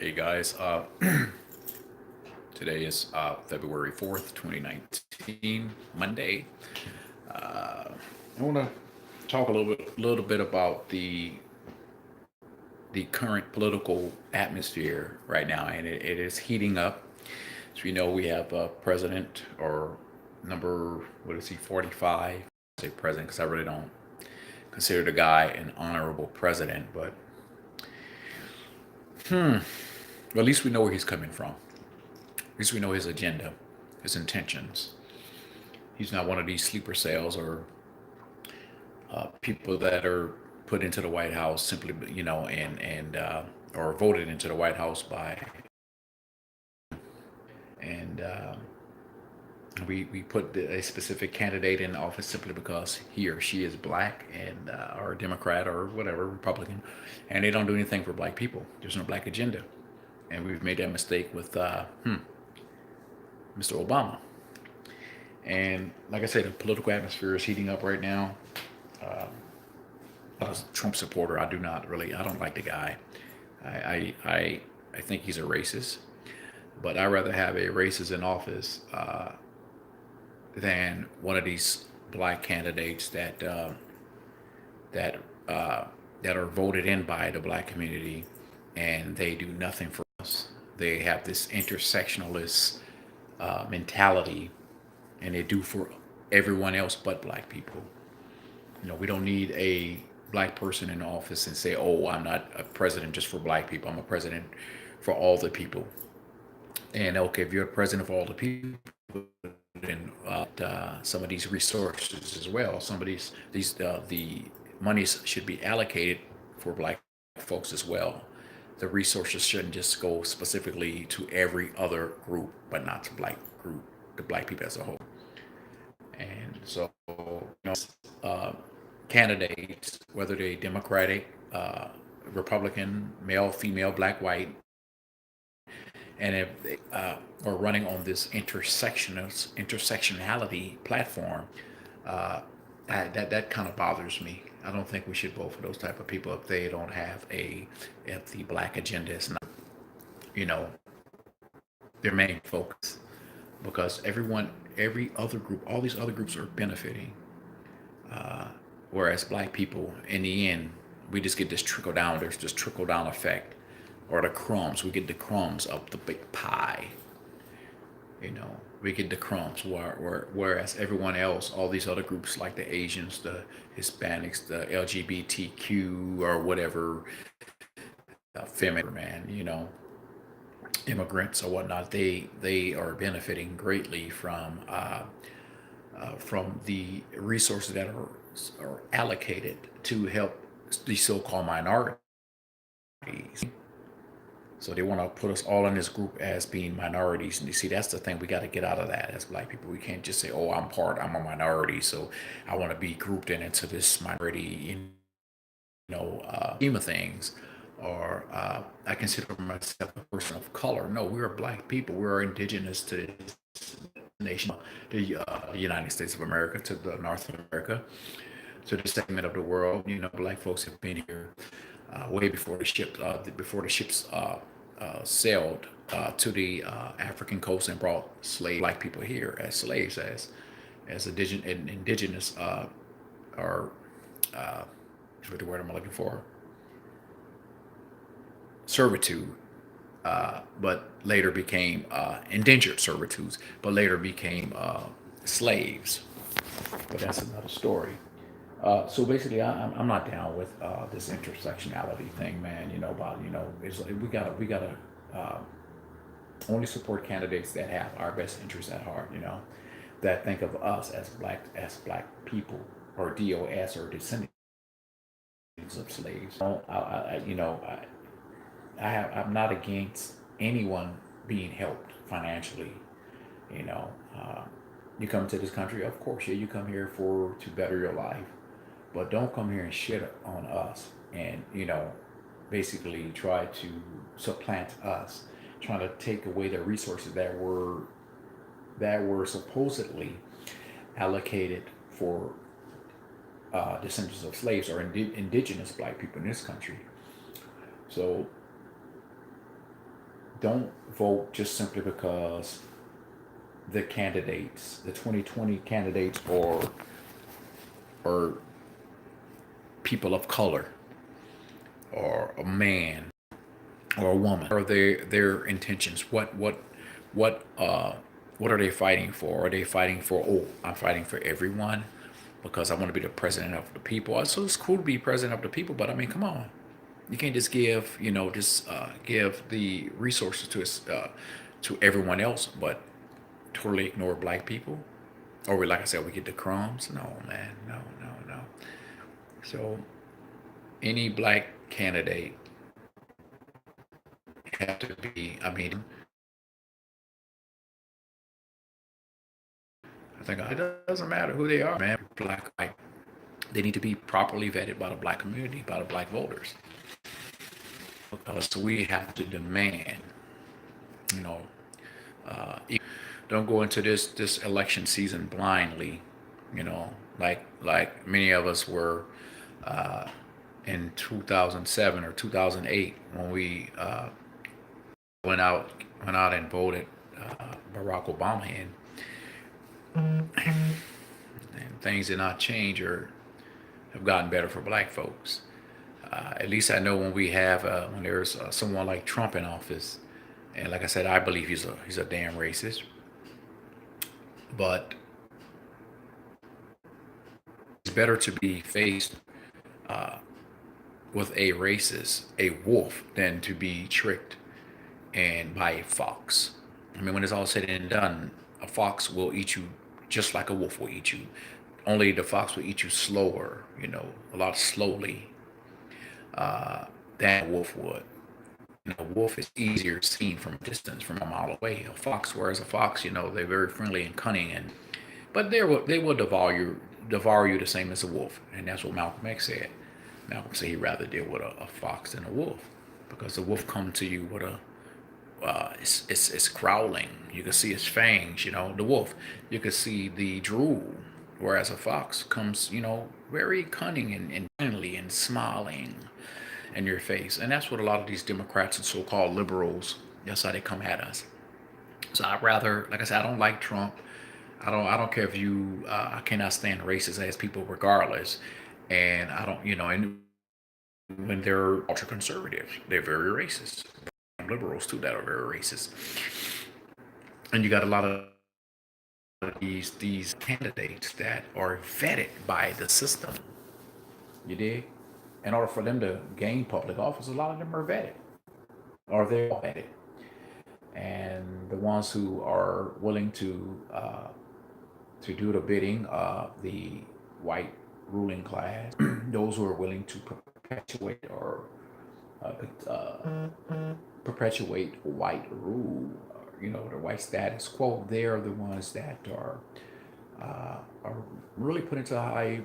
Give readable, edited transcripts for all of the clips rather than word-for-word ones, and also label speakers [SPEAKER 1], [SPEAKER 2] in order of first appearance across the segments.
[SPEAKER 1] Hey guys, today is February 4th, 2019, Monday. I want to talk a little bit about the current political atmosphere right now, and it is heating up. As we know, we have president or number, what is he, 45? I say president because I really don't consider the guy an honorable president, but at least we know where he's coming from. At least we know his agenda, his intentions. He's not one of these sleeper cells or people that are put into the White House simply, and or voted into the White House by, and we put a specific candidate in office simply because he or she is black and or Democrat or whatever Republican, and they don't do anything for black people. There's no black agenda, and we've made that mistake with Mr. Obama. And like I said, the political atmosphere is heating up right now. I was a Trump supporter. I don't like the guy. I think he's a racist, but I'd rather have a racist in office than one of these black candidates that that are voted in by the black community, and they do nothing for us. They have this intersectionalist mentality, and they do for everyone else but black people. We don't need a black person in office and say, "Oh, I'm not a president just for black people. I'm a president for all the people." And okay, if you're a president for all the people, then some of these resources as well. Some of these the monies should be allocated for black folks as well. The resources shouldn't just go specifically to every other group, but not to black group, the black people as a whole. And so, uh, candidates, whether they Democratic, Republican, male, female, black, white, and if they are running on this intersectionality platform, uh, that kind of bothers me. I don't think we should vote for those type of people if they don't have if the black agenda is not, you know, their main focus. Because every other group, all these other groups are benefiting, whereas black people, in the end, we just get this trickle down. There's this trickle down effect, or the crumbs. We get the crumbs of the big pie. We get the crumbs. Whereas everyone else, all these other groups like the Asians, the Hispanics, the LGBTQ or whatever, feminine man, immigrants or whatnot, they are benefiting greatly from the resources that are allocated to help the so-called minorities. So they want to put us all in this group as being minorities, and you see, that's the thing. We got to get out of that as black people. We can't just say, "Oh, I'm a minority, so I want to be grouped into this minority," scheme of things. Or I consider myself a person of color. No, we're black people. We're indigenous to this nation, the United States of America, to the North America, to the segment of the world. Black folks have been here way before the ships sailed to the African coast and brought black people here as slaves, as indigenous or what's the word I'm looking for, servitude, but later became indentured servitudes, but later became slaves. But that's another story. So basically, I'm not down with this intersectionality thing, man. It's like we gotta uh, only support candidates that have our best interests at heart. That think of us as black people, or DOS, or descendants of slaves. I'm not against anyone being helped financially. You know, uh, you come to this country, of course, yeah, you come here to better your life, but don't come here and shit on us, and basically try to supplant us, trying to take away the resources that were supposedly allocated for descendants of slaves or indigenous black people in this country. So don't vote just simply because the candidates, the 2020 candidates, or people of color, or a man or a woman, or their intentions. What are they fighting for? Are they fighting for? Oh, I'm fighting for everyone because I want to be the president of the people. So it's cool to be president of the people, but I mean, come on, you can't just give give the resources to everyone else, but totally ignore black people. Or we, like I said, we get the crumbs. No, man, no, no, no. So any black candidate have to be. I mean, I think it doesn't matter who they are, man. Black, white, they need to be properly vetted by the black community, by the black voters. Because we have to demand, you know, uh, don't go into this election season blindly, you know, like many of us were uh, in 2007 or 2008 when we went out went out and voted Barack Obama in, and things did not change or have gotten better for black folks. At least I know when there's someone like Trump in office, and like I said, I believe he's a damn racist. But it's better to be faced uh, with a racist, a wolf, than to be tricked and by a fox. I mean, when it's all said and done, a fox will eat you just like a wolf will eat you. Only the fox will eat you slower, a lot slowly than a wolf would. A wolf is easier seen from a distance, from a mile away. A fox, whereas a fox, they're very friendly and cunning, but they will devour you the same as a wolf, and that's what Malcolm X said. Malcolm said he'd rather deal with a fox than a wolf, because the wolf come to you with it's growling. You can see its fangs. The wolf. You can see the drool, whereas a fox comes, very cunning and friendly and smiling in your face. And that's what a lot of these Democrats and so-called liberals, that's how they come at us. So I'd rather, like I said, I don't like Trump. I don't care if you. I cannot stand racist ass people, regardless. And I don't, and when they're ultra conservative, they're very racist. Liberals too that are very racist. And you got a lot of these candidates that are vetted by the system. You dig? In order for them to gain public office, a lot of them are vetted, or they're all vetted. And the ones who are willing to do the bidding of the white ruling class, those who are willing to perpetuate or uh, uh, perpetuate white rule, the white status quo, they're the ones that are really put into high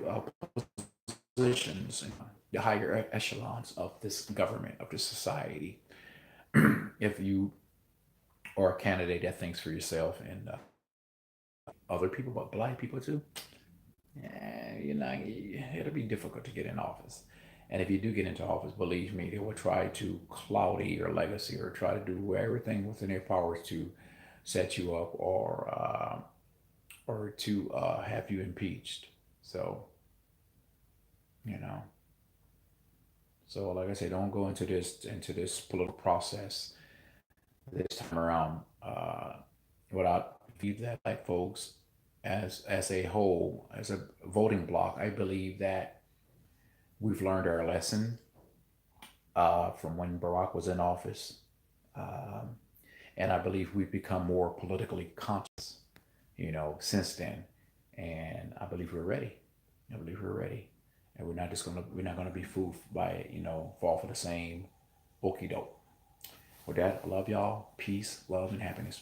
[SPEAKER 1] positions in the higher echelons of this government, of this society. If you are a candidate that thinks for yourself and other people, but black people too, yeah, it'll be difficult to get in office. And if you do get into office, believe me, they will try to cloudy your legacy or try to do everything within their powers to set you up or to have you impeached. So, you know, so like I say, don't go into this political process this time around without believe that black folks as a whole, as a voting bloc, I believe that we've learned our lesson from when Barack was in office. Um, and I believe we've become more politically conscious, since then. And I believe we're ready. I believe we're ready. And we're not gonna be fooled by, fall for the same okey doke. With that, I love y'all. Peace, love, and happiness.